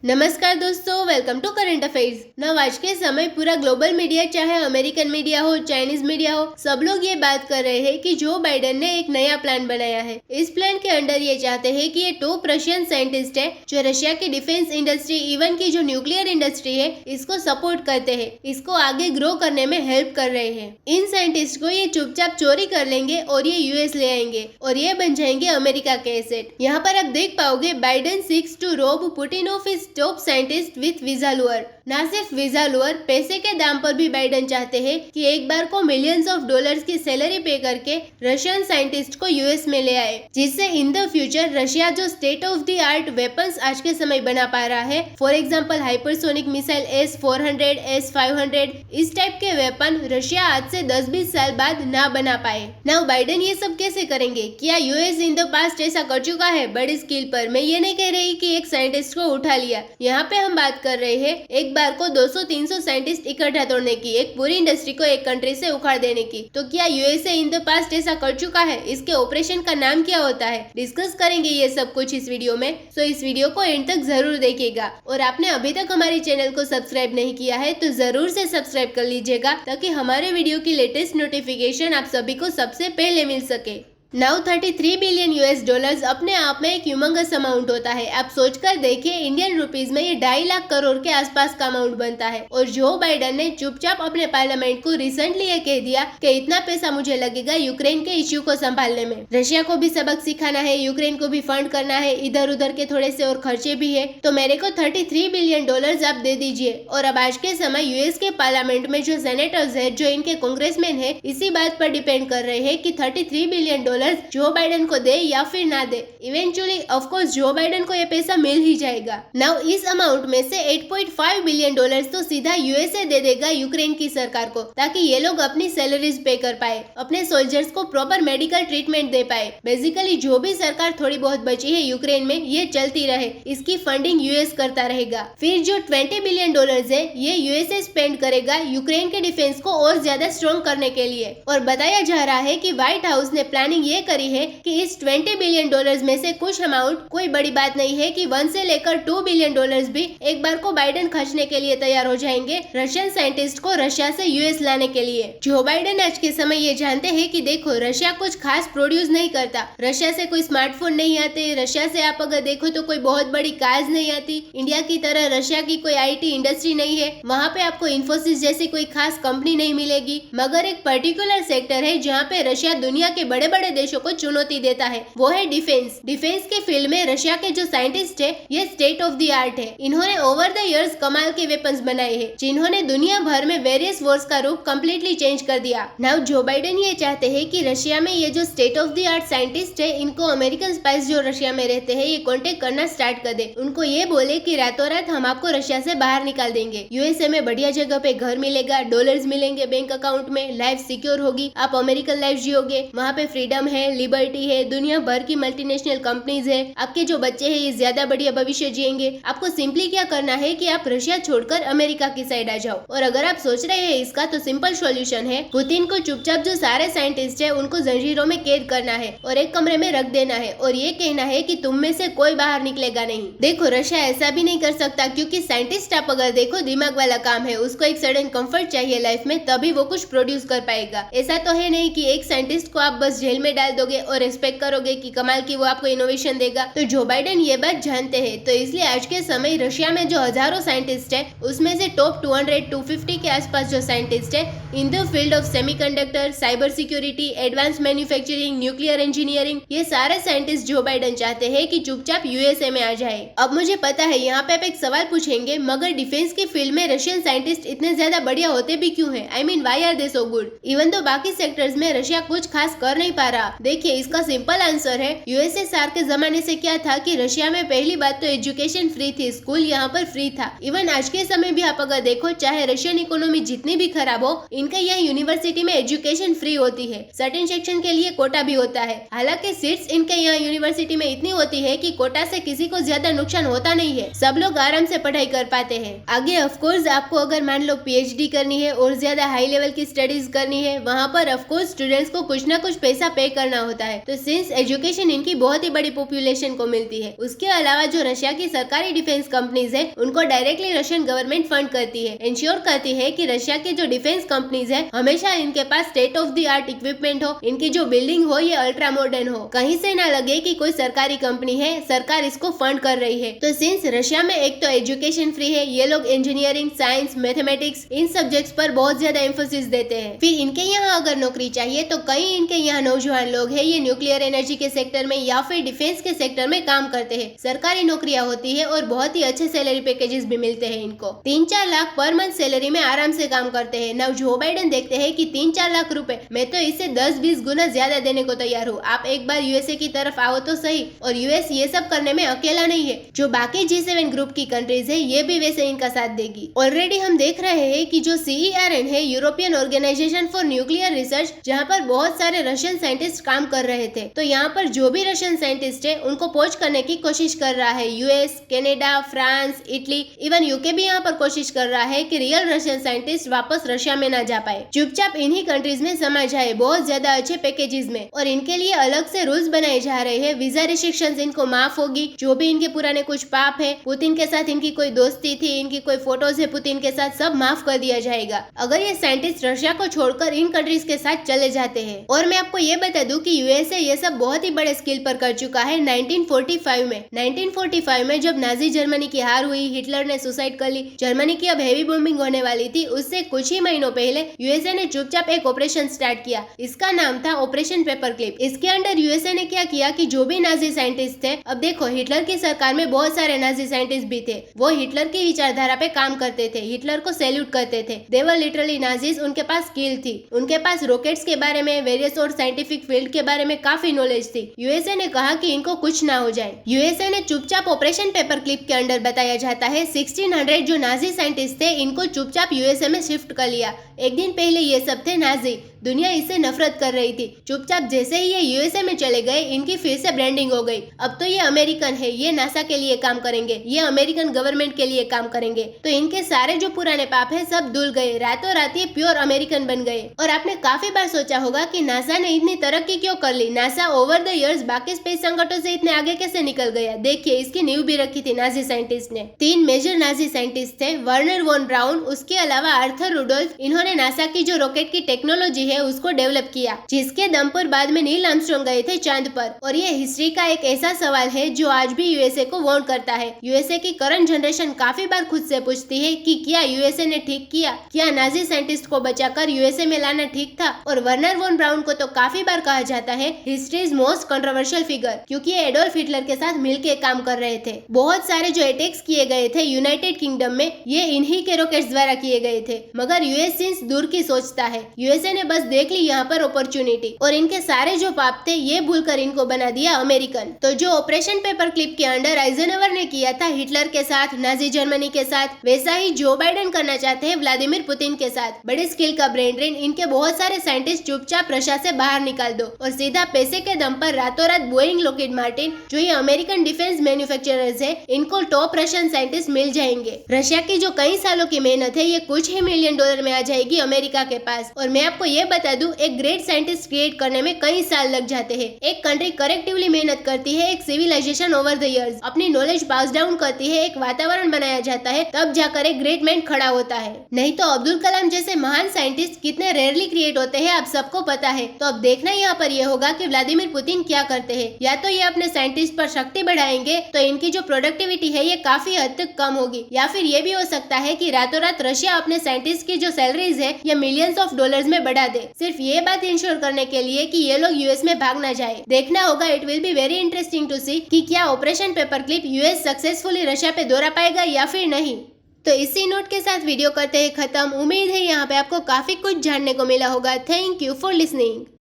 नमस्कार दोस्तों, welcome to current affairs. नव आज के समय पूरा ग्लोबल मीडिया, चाहे अमेरिकन मीडिया हो, चाइनीज मीडिया हो, सब लोग ये बात कर रहे हैं कि जो बाइडेन ने एक नया प्लान बनाया है। इस प्लान के अंडर ये चाहते हैं कि ये टॉप रशियन साइंटिस्ट है जो रशिया की डिफेंस इंडस्ट्री, इवन की जो न्यूक्लियर इंडस्ट्री है, इसको सपोर्ट करते हैं, इसको आगे ग्रो करने में हेल्प कर रहे हैं। इन साइंटिस्ट को ये चुपचाप चोरी कर लेंगे और ये यूएस ले आएंगे और ये बन जाएंगे अमेरिका के एसेट। यहाँ पर आप देख पाओगे बाइडेन सीक्स टू रोब Putin of his top scientist with visa Louvre. ना सिर्फ वीजा लूअर, पैसे के दाम पर भी बाइडेन चाहते हैं कि एक बार को मिलियंस ऑफ डॉलर्स की सैलरी पे करके रशियन साइंटिस्ट को यूएस में ले आए, जिससे इन द फ्यूचर रशिया जो state of the art weapons आज के समय बना पा रहा है, for example hypersonic missile S-400, S-500, इस टाइप के वेपन रशिया आज से 10-20 साल बाद ना बना पाए। नाउ बाइडेन ये सब कैसे करेंगे? क्या यूएस इन द पास्ट ऐसा कर चुका है बड़ी स्केल पर? मैं ये नहीं कह रही कि एक साइंटिस्ट को उठा लिया। यहाँ पे हम बात कर रहे हैं एक बार को 200-300 साइंटिस्ट इकट्ठा तोड़ने की, एक पूरी इंडस्ट्री को एक कंट्री से उखाड़ देने की। तो क्या यूएसए इन द पास्ट ऐसा कर चुका है? इसके ऑपरेशन का नाम क्या होता है? डिस्कस करेंगे ये सब कुछ इस वीडियो में, सो इस वीडियो को एंड तक जरूर देखिएगा। और आपने अभी तक हमारे चैनल को सब्सक्राइब नहीं किया है तो जरूर से सब्सक्राइब कर लीजिएगा, ताकि हमारे वीडियो की लेटेस्ट नोटिफिकेशन आप सभी को सबसे पहले मिल सके। नाउ 33 बिलियन यूएस डॉलर्स अपने आप में एक ह्यूमंगस अमाउंट होता है। आप सोचकर देखिए, इंडियन रुपीज में ये 2.5 लाख करोड़ के आसपास का अमाउंट बनता है। और जो बाइडेन ने चुपचाप अपने पार्लियामेंट को रिसेंटली ये कह दिया कि इतना पैसा मुझे लगेगा यूक्रेन के इश्यू को संभालने में। रशिया को भी सबक सिखाना है, यूक्रेन को भी फंड करना है, इधर उधर के थोड़े से और खर्चे भी है, तो मेरे को 33 बिलियन डॉलर्स आप दे दीजिए। और अब आज के समय यूएस के पार्लियामेंट में जो सेनेटर्स है, जो इनके कांग्रेसमैन है, इसी बात पर डिपेंड कर रहे हैं कि 33 बिलियन डॉलर जो बाइडेन को दे या फिर ना दे। इवेंचुअली ऑफ कोर्स जो बाइडेन को ये पैसा मिल ही जाएगा। नाउ इस अमाउंट में से 8.5 बिलियन डॉलर्स तो सीधा यूएसए दे देगा यूक्रेन की सरकार को, ताकि ये लोग अपनी सैलरीज पे कर पाए, अपने सोल्जर्स को प्रॉपर मेडिकल ट्रीटमेंट दे पाए। बेसिकली जो भी सरकार थोड़ी बहुत बची है यूक्रेन में, ये चलती रहे, इसकी फंडिंग यूएस करता रहेगा। फिर जो 20 बिलियन डॉलर्स है, ये यूएसए स्पेंड करेगा यूक्रेन के डिफेंस को और ज्यादा स्ट्रॉन्ग करने के लिए। और बताया जा रहा है कि व्हाइट हाउस ने प्लानिंग ये करी है कि इस 20 बिलियन डॉलर्स में से कुछ अमाउंट, कोई बड़ी बात नहीं है कि 1 से लेकर 2 बिलियन डॉलर्स भी एक बार को बाइडेन खर्चने के लिए तैयार हो जाएंगे रशियन साइंटिस्ट को रशिया से यूएस लाने के लिए। जो बाइडेन आज के समय ये जानते हैं कि देखो, रशिया कुछ खास प्रोड्यूस नहीं करता, रशिया से कोई स्मार्टफोन नहीं आते, रशिया से आप अगर देखो तो कोई बहुत बड़ी कार्स नहीं आती, इंडिया की तरह रशिया की कोई आईटी इंडस्ट्री नहीं है, वहाँ पे आपको इन्फोसिस जैसी कोई खास कंपनी नहीं मिलेगी। मगर एक पर्टिकुलर सेक्टर है जहाँ पे रशिया दुनिया के बड़े बड़े देशों को चुनौती देता है, वो है डिफेंस। डिफेंस के फील्ड में रशिया के जो साइंटिस्ट है, ये स्टेट ऑफ द आर्ट है। इन्होंने ओवर द इयर्स कमाल के वेपन्स बनाए हैं, जिन्होंने दुनिया भर में वेरियस वॉर्स का रूप कम्प्लीटली चेंज कर दिया। नाउ जो बाइडेन ये चाहते हैं कि रशिया में ये जो state of the art scientist है, इनको अमेरिकन स्पाइस जो रशिया में रहते हैं, ये कॉन्टेक्ट करना स्टार्ट कर दे। उनको ये बोले कि रातों रात हम आपको रशिया से बाहर निकाल देंगे, यूएसए में बढ़िया जगह पे घर मिलेगा, डॉलर्स मिलेंगे बैंक अकाउंट में, लाइफ सिक्योर होगी, आप अमेरिकन लाइफ जियोगे, वहाँ पे फ्रीडम है, लिबर्टी है, दुनिया भर की मल्टीनेशनल कंपनीज है, आपके जो बच्चे हैं ये ज्यादा बढ़िया भविष्य जिएंगे। आपको सिंपली क्या करना है कि आप रशिया छोड़कर अमेरिका की साइड आ जाओ। और अगर आप सोच रहे हैं इसका, तो सिंपल सॉल्यूशन है, पुतिन को चुपचाप जो सारे साइंटिस्ट है उनको जंजीरों में कैद करना है और एक कमरे में रख देना है और ये कहना है कि तुम में से कोई बाहर निकलेगा नहीं। देखो, रशिया ऐसा भी नहीं कर सकता, क्योंकि साइंटिस्ट आप अगर देखो दिमाग वाला काम है, उसको एक सडन कंफर्ट चाहिए लाइफ में, तभी वो कुछ प्रोड्यूस कर पाएगा। ऐसा तो है नहीं कि एक साइंटिस्ट को आप बस जेल में डाल दोगे और एक्सपेक्ट करोगे कि कमाल की वो आपको इनोवेशन देगा। तो जो बाइडेन ये बात जानते हैं, तो इसलिए आज के समय रशिया में जो हजारों साइंटिस्ट है, उसमें से टॉप 200-250 के आसपास जो साइंटिस्ट है in the field of semiconductor, cyber security, advance manufacturing, nuclear engineering, ये सारे साइंटिस्ट जो बाइडेन चाहते हैं कि चुपचाप यूएसए में आ जाए। अब मुझे पता है यहाँ पे आप एक सवाल पूछेंगे, मगर डिफेंस की फील्ड में रशियन साइंटिस्ट इतने ज्यादा बढ़िया होते भी क्यों है? I mean why are they so good, even तो बाकी सेक्टर्स में रशिया कुछ खास कर नहीं पा रहा। देखिए, इसका सिंपल आंसर है, यूएसएसआर के जमाने से क्या था कि रशिया में पहली बात तो एजुकेशन फ्री थी, स्कूल यहाँ पर फ्री था। इवन आज के समय भी आप अगर देखो, चाहे रशियन इकोनॉमी जितनी भी खराब हो, इनके यहाँ यूनिवर्सिटी में एजुकेशन फ्री होती है। सर्टेन सेक्शन के लिए कोटा भी होता है, हालांकि सीट्स इनके यहाँ यूनिवर्सिटी में इतनी होती है कि कोटा से किसी को ज्यादा नुकसान होता नहीं है, सब लोग आराम से पढ़ाई कर पाते हैं। आगे ऑफकोर्स आपको अगर मान लो पीएचडी करनी है और ज्यादा हाई लेवल की स्टडीज करनी है, वहाँ पर ऑफकोर्स स्टूडेंट्स को कुछ ना कुछ पैसा पे करना होता है। तो सिंस एजुकेशन इनकी बहुत ही बड़ी पॉपुलेशन को मिलती है, उसके अलावा जो रशिया की सरकारी डिफेंस कंपनीज है उनको डायरेक्टली रशियन गवर्नमेंट फंड करती है, इंश्योर करती है कि रशिया की जो डिफेंस कंपनीज है हमेशा इनके पास state of the art equipment हो, इनकी जो बिल्डिंग हो ये अल्ट्रा मॉडर्न हो, कहीं से ना लगे कि कोई सरकारी कंपनी है, सरकार इसको फंड कर रही है। तो सिंस रशिया में एक तो एजुकेशन फ्री है, ये लोग इंजीनियरिंग, साइंस, मैथमेटिक्स इन सब्जेक्ट्स पर बहुत ज्यादा एम्फोसिस देते हैं। फिर इनके यहाँ अगर नौकरी चाहिए तो कई इनके यहाँ नौजवान लोग हैं, ये न्यूक्लियर एनर्जी के सेक्टर में या फिर डिफेंस के सेक्टर में काम करते हैं। सरकारी नौकरियां होती है और बहुत ही अच्छे सैलरी पैकेजेस भी मिलते हैं इनको। 3-4 लाख पर मंथ सैलरी में आराम से काम करते हैं। नाउ जो बाइडेन देखते हैं कि 3-4 लाख रुपए, मैं तो इससे 10-20 गुना ज्यादा देने को तैयार हूँ, आप एक बार यूएसए की तरफ आओ तो सही। और यूएस ये सब करने में अकेला नहीं है, जो बाकी G7 ग्रुप की कंट्रीज है ये भी वैसे इनका साथ देगी। ऑलरेडी हम देख रहे हैं कि जो CERN है, European Organization for Nuclear Research, जहाँ पर बहुत सारे रशियन साइंटिस्ट काम कर रहे थे, तो यहाँ पर जो भी रशियन साइंटिस्ट है उनको पोच करने की कोशिश कर रहा है US, Canada, France, Italy, even UK भी यहाँ पर कोशिश कर रहा है कि रियल रशियन साइंटिस्ट वापस रशिया में ना जा पाए, चुपचाप इन्हीं कंट्रीज में समा जाए बहुत ज्यादा अच्छे पैकेजेस में। और इनके लिए अलग से रूल्स बनाए जा रहे हैं, वीजा रिस्ट्रिक्शंस इनको माफ होगी, जो भी इनके पुराने कुछ पाप है, पुतिन के साथ इनकी कोई दोस्ती थी, इनकी कोई फोटोज है पुतिन के साथ, सब माफ कर दिया जाएगा अगर ये साइंटिस्ट रशिया को छोड़कर इन कंट्रीज के साथ चले जाते हैं। और मैं आपको ये बता दूं कि यूएसए ये सब बहुत ही बड़े स्केल पर कर चुका है। 1945 में जब नाजी जर्मनी की हार हुई, हिटलर ने सुसाइड कर ली, जर्मनी की अब हेवी बॉम्बिंग होने वाली थी, उससे कुछ ही महीनों पहले यूएसए ने चुपचाप एक ऑपरेशन स्टार्ट किया। इसका नाम था ऑपरेशन पेपर क्लिप। इसके अंडर यूएसए ने क्या किया कि जो भी नाजी साइंटिस्ट थे, अब देखो हिटलर की सरकार में बहुत सारे नाजी साइंटिस्ट भी थे, वो हिटलर की विचारधारा पे काम करते थे, हिटलर को सैल्यूट करते थे, दे वर लिटरली नाजीज। उनके पास स्किल थी, उनके पास रॉकेट्स के बारे में, वेरियस और साइंटिफिक फील्ड के बारे में काफी नॉलेज थी। यूएसए ने कहा कि इनको कुछ ना हो जाए। यूएसए ने चुपचाप ऑपरेशन पेपर क्लिप के अंडर बताया जाता है 1600 जो नाजी साइंटिस्ट थे इनको चुपचाप यूएसए में शिफ्ट कर लिया। एक दिन पहले ये सब थे नाजी, दुनिया इससे नफरत कर रही थी, चुपचाप जैसे ही ये यूएसए में चले गए इनकी फिर से ब्रांडिंग हो गई। अब तो ये अमेरिकन है, ये नासा के लिए काम करेंगे, ये अमेरिकन गवर्नमेंट के लिए काम करेंगे। तो इनके सारे जो पुराने पाप है सब धुल गए, रातों रात ये प्योर अमेरिकन बन गए। और आपने काफी बार सोचा होगा कि नासा ने इतनी तरक्की क्यों कर ली, नासा ओवर द इयर्स बाकी स्पेस संगठनों से इतने आगे कैसे निकल गया। देखिए इसकी नींव भी रखी थी नाजी साइंटिस्ट ने। 3 मेजर नाजी साइंटिस्ट थे, वर्नर वॉन ब्राउन, उसके अलावा आर्थर रुडोल्फ। इन्होंने नासा की जो रॉकेट की टेक्नोलॉजी है उसको डेवलप किया, जिसके दम पर बाद में नील आर्मस्ट्रांग गए थे चांद पर। और ये हिस्ट्री का एक ऐसा सवाल है जो आज भी यूएसए को वॉन्ट करता है। यूएसए की करंट जनरेशन काफी बार खुद से पूछती है कि क्या यूएसए ने ठीक किया, क्या नाजी साइंटिस्ट को बचाकर यूएसए में लाना ठीक था। और वर्नर वॉन ब्राउन को तो काफी बार कहा जाता है हिस्ट्रीज मोस्ट कंट्रोवर्शियल फिगर, क्योंकि ये एडोल्फ हिटलर के साथ मिलकर काम कर रहे थे। बहुत सारे जो अटैक्स किए गए थे यूनाइटेड किंगडम में, ये इन्हीं के रॉकेट्स द्वारा किए गए थे। मगर यूएस सिंस दूर की सोचता है, यूएसए ने बस देख ली यहाँ पर अपॉर्चुनिटी, और इनके सारे जो पाप थे ये भूलकर इनको बना दिया अमेरिकन। तो जो ऑपरेशन पेपर क्लिप के अंडर आइजनहवर ने किया था हिटलर के साथ, नाजी जर्मनी के साथ, वैसा ही जो बाइडेन करना चाहते हैं व्लादिमीर पुतिन के साथ। बड़ी स्किल का ब्रेन ड्रेन, इनके बहुत सारे साइंटिस्ट चुपचाप रशिया से बाहर निकाल दो और सीधा पैसे के दम पर रातों रात बोइंग, लॉकहीड मार्टिन, जो ये अमेरिकन डिफेंस मैन्युफैक्चरर्स है, इनको टॉप रशियन साइंटिस्ट मिल जाएंगे। रशिया की जो कई सालों की मेहनत है ये कुछ ही $1 मिलियन में आ जाएगी अमेरिका के पास। और मैं आपको ये बता दूं, एक ग्रेट साइंटिस्ट क्रिएट करने में कई साल लग जाते हैं। एक कंट्री करेक्टिवली मेहनत करती है, एक सिविलाइजेशन ओवर द इयर्स अपनी नॉलेज पास डाउन करती है, एक वातावरण बनाया जाता है, तब जाकर एक ग्रेट मैन खड़ा होता है। नहीं तो अब्दुल कलाम जैसे महान साइंटिस्ट कितने रेयरली क्रिएट होते हैं आप सबको पता है। तो अब देखना यहाँ पर यह होगा कि व्लादिमीर पुतिन क्या करते हैं। या तो ये अपने साइंटिस्ट पर शक्ति बढ़ाएंगे तो इनकी जो प्रोडक्टिविटी है ये काफी हद तक कम होगी, या फिर ये भी हो सकता है कि रातों रात रशिया अपने साइंटिस्ट की जो सैलरीज है ये मिलियंस ऑफ डॉलर्स में बढ़ा दे, सिर्फ ये बात इंश्योर करने के लिए कि ये लोग यूएस में भाग ना जाए। देखना होगा, it will be very interesting to see कि क्या operation paper clip US successfully Russia पे दौरा पाएगा या फिर नहीं। तो इसी नोट के साथ वीडियो करते हैं खत्म। उम्मीद है यहाँ पे आपको काफी कुछ जानने को मिला होगा। Thank you for listening.